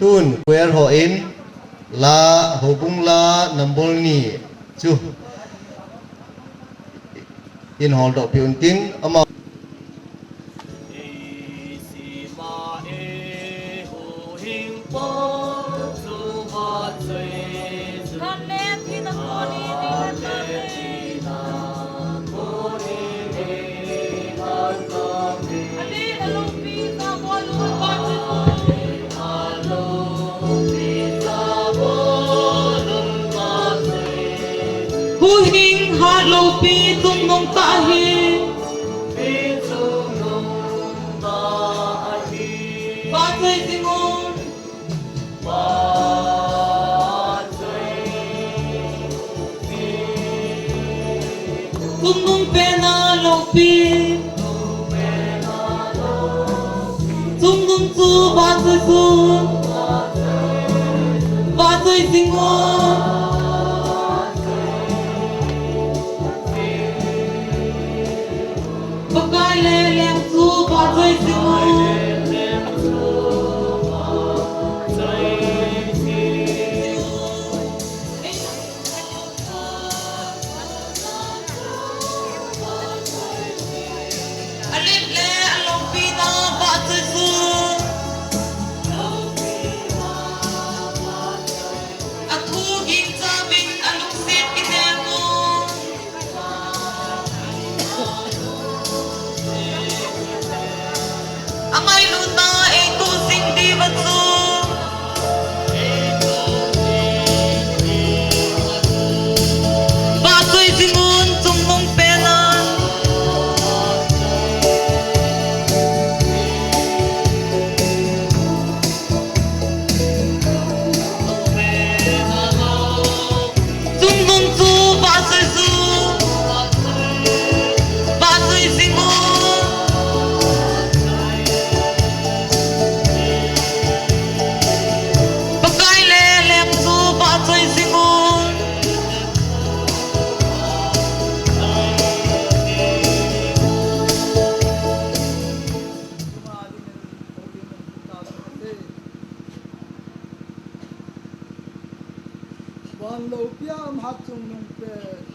tun queer ho in la hobung la nambol ni chu in hol do piun tin ama hu hing ha lo pi tung nong ta hi ba chơi tình ngon tung nong pe na lo pi tung nong chu ba chơi su ba chơi tình ngon Bagai le lem chu ba chơi tình ngon Alit le along pi na ba chơi su Aku ging sa bin along sit kinemo Amay luta ay tu sing di batsu Batoy singun sumong penan Sumong su batoy su Batoy singun Bagai le lem su batoy singun Wan lo piam hat chung nung pe